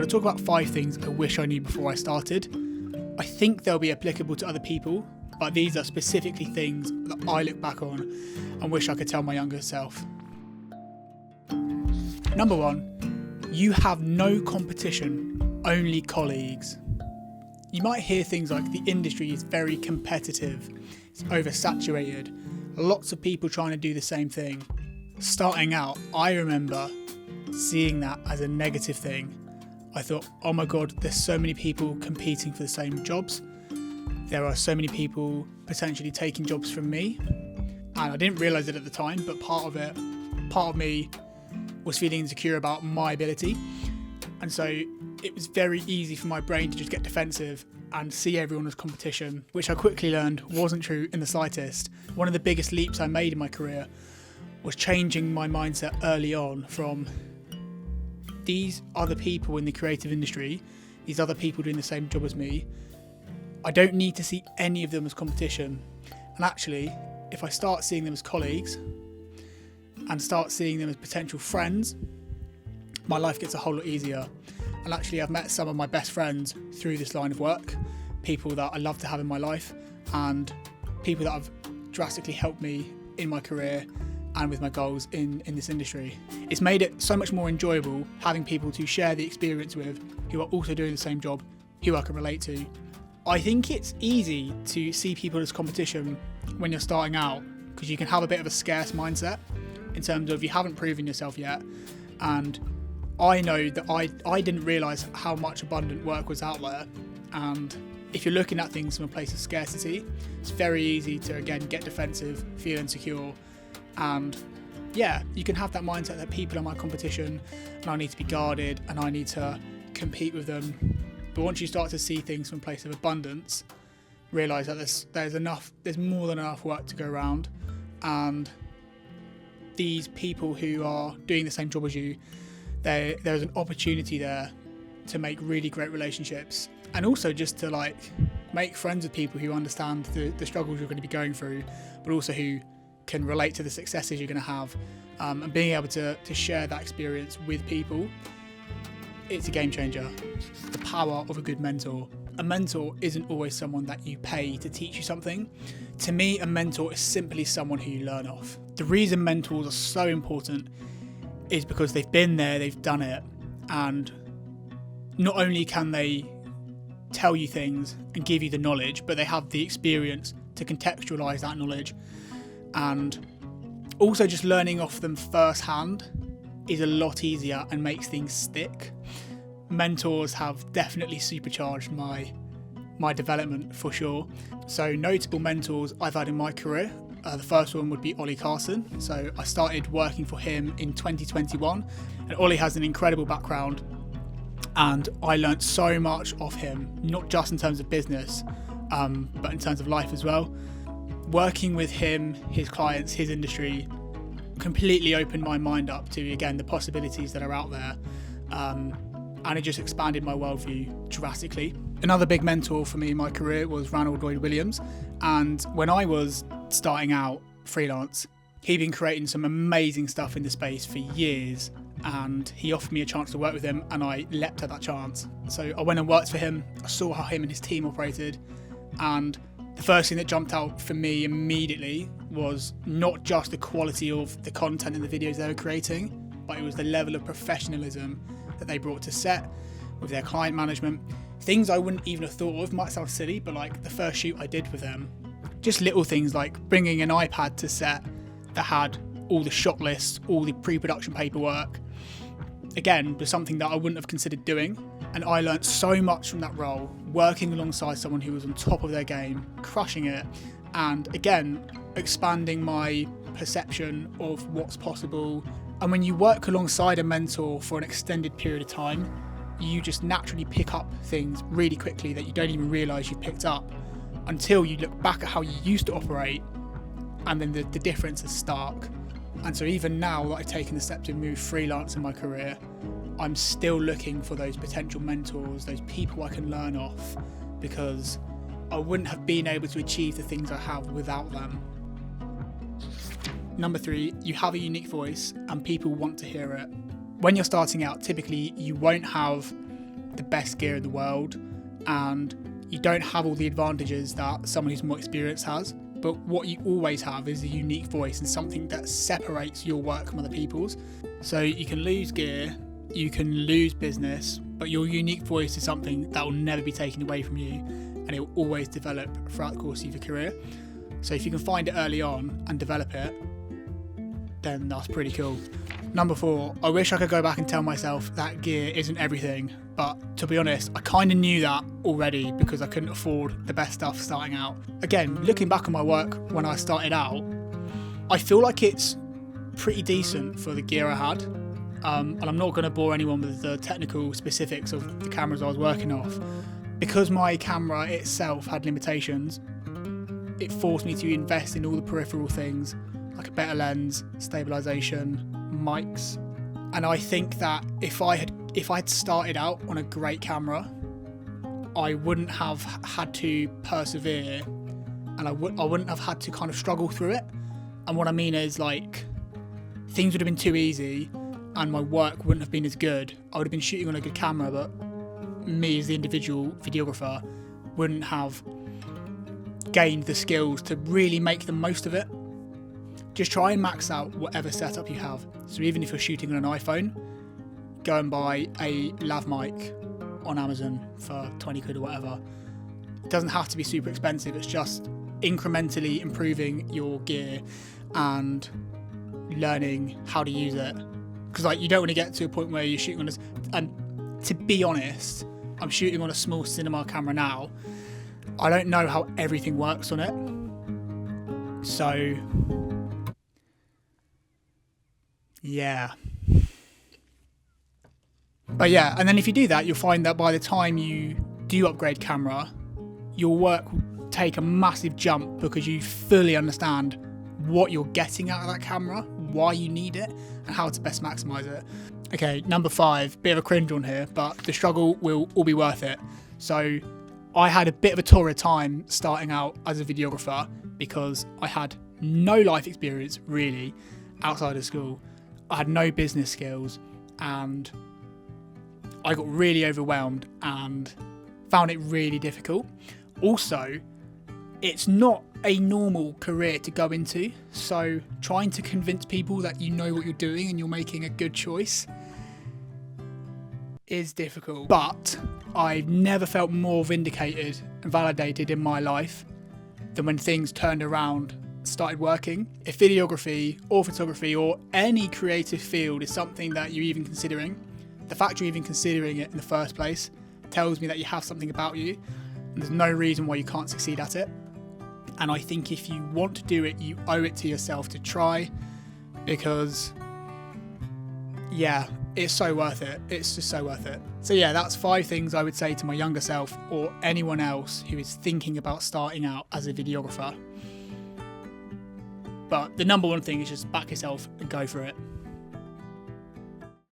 going to talk about 5 things I wish I knew before I started. I think they'll be applicable to other people, but these are specifically things that I look back on and wish I could tell my younger self. Number 1, you have no competition, only colleagues. You might hear things like the industry is very competitive, it's oversaturated, lots of people trying to do the same thing. Starting out, I remember seeing that as a negative thing. I thought, oh my God, there's so many people competing for the same jobs. There are so many people potentially taking jobs from me. And I didn't realise it at the time, but part of me was feeling insecure about my ability. And so it was very easy for my brain to just get defensive and see everyone as competition, which I quickly learned wasn't true in the slightest. One of the biggest leaps I made in my career was changing my mindset early on from these other people in the creative industry, these other people doing the same job as me. I don't need to see any of them as competition. And actually, if I start seeing them as colleagues and start seeing them as potential friends, my life gets a whole lot easier. And actually, I've met some of my best friends through this line of work, people that I love to have in my life, and people that have drastically helped me in my career and with my goals in this industry. It's made it so much more enjoyable having people to share the experience with who are also doing the same job, who I can relate to. I think it's easy to see people as competition when you're starting out because you can have a bit of a scarce mindset in terms of you haven't proven yourself yet. And I know that I didn't realise how much abundant work was out there. And if you're looking at things from a place of scarcity, it's very easy to, again, get defensive, feel insecure. And yeah, you can have that mindset that people are my competition and I need to be guarded and I need to compete with them. But once you start to see things from a place of abundance, realise that there's more than enough work to go around, and these people who are doing the same job as you, there's an opportunity there to make really great relationships, and also just to make friends with people who understand the struggles you're going to be going through, but also who can relate to the successes you're going to have, and being able to share that experience with people, it's a game changer. The power of a good mentor. A mentor isn't always someone that you pay to teach you something. To me, a mentor is simply someone who you learn off. The reason mentors are so important is because they've been there, they've done it, and not only can they tell you things and give you the knowledge, but they have the experience to contextualise that knowledge. And also just learning off them firsthand is a lot easier and makes things stick. Mentors have definitely supercharged my development for sure. So notable mentors I've had in my career, the first one would be Ollie Carson. So I started working for him in 2021, and Ollie has an incredible background and I learnt so much off him, not just in terms of business, but in terms of life as well. Working with him, his clients, his industry completely opened my mind up to, again, the possibilities that are out there. And it just expanded my worldview drastically. Another big mentor for me in my career was Ranald Lloyd Williams. And when I was starting out freelance, he'd been creating some amazing stuff in the space for years. And he offered me a chance to work with him, and I leapt at that chance. So I went and worked for him. I saw how him and his team operated. And the first thing that jumped out for me immediately was not just the quality of the content and the videos they were creating, but it was the level of professionalism that they brought to set with their client management. Things I wouldn't even have thought of, might sound silly, but like the first shoot I did with them, just little things like bringing an iPad to set that had all the shot lists, all the pre-production paperwork, again, was something that I wouldn't have considered doing. And I learnt so much from that role, working alongside someone who was on top of their game, crushing it, and again, expanding my perception of what's possible. And when you work alongside a mentor for an extended period of time, you just naturally pick up things really quickly that you don't even realise you've picked up until you look back at how you used to operate, and then the difference is stark. And so even now that I've taken the step to move freelance in my career, I'm still looking for those potential mentors, those people I can learn off, because I wouldn't have been able to achieve the things I have without them. Number 3, you have a unique voice and people want to hear it. When you're starting out, typically you won't have the best gear in the world, and you don't have all the advantages that someone who's more experienced has. But what you always have is a unique voice and something that separates your work from other people's. So you can lose gear, you can lose business, but your unique voice is something that will never be taken away from you, and it will always develop throughout the course of your career. So if you can find it early on and develop it, then that's pretty cool. Number 4, I wish I could go back and tell myself that gear isn't everything, but to be honest, I kind of knew that already because I couldn't afford the best stuff starting out. Again, looking back on my work when I started out, I feel like it's pretty decent for the gear I had. And I'm not going to bore anyone with the technical specifics of the cameras I was working off. Because my camera itself had limitations, it forced me to invest in all the peripheral things, like a better lens, stabilisation, mics. And I think that if I had started out on a great camera, I wouldn't have had to persevere, and I wouldn't have had to kind of struggle through it. And what I mean is, like, things would have been too easy and my work wouldn't have been as good. I would have been shooting on a good camera, but me as the individual videographer wouldn't have gained the skills to really make the most of it. Just try and max out whatever setup you have. So even if you're shooting on an iPhone, go and buy a lav mic on Amazon for 20 quid or whatever. It doesn't have to be super expensive, it's just incrementally improving your gear and learning how to use it. Because like, you don't want to get to a point where you're shooting on this, and to be honest, I'm shooting on a small cinema camera now. I don't know how everything works on it. So yeah. But yeah, and then if you do that, you'll find that by the time you do upgrade camera, your work will take a massive jump because you fully understand what you're getting out of that camera, why you need it, and how to best maximise it. Okay, number 5, bit of a cringe on here, but the struggle will all be worth it. So I had a bit of a torrid time starting out as a videographer because I had no life experience really outside of school. I had no business skills, and I got really overwhelmed and found it really difficult. Also, it's not a normal career to go into, so trying to convince people that you know what you're doing and you're making a good choice is difficult. But I've never felt more vindicated and validated in my life than when things turned around, started working. If videography or photography or any creative field is something that you're even considering, the fact you're even considering it in the first place tells me that you have something about you, and there's no reason why you can't succeed at it. And I think if you want to do it, you owe it to yourself to try, because yeah, it's so worth it. It's just so worth it. So yeah, that's 5 things I would say to my younger self or anyone else who is thinking about starting out as a videographer. But the number one thing is just back yourself and go for it.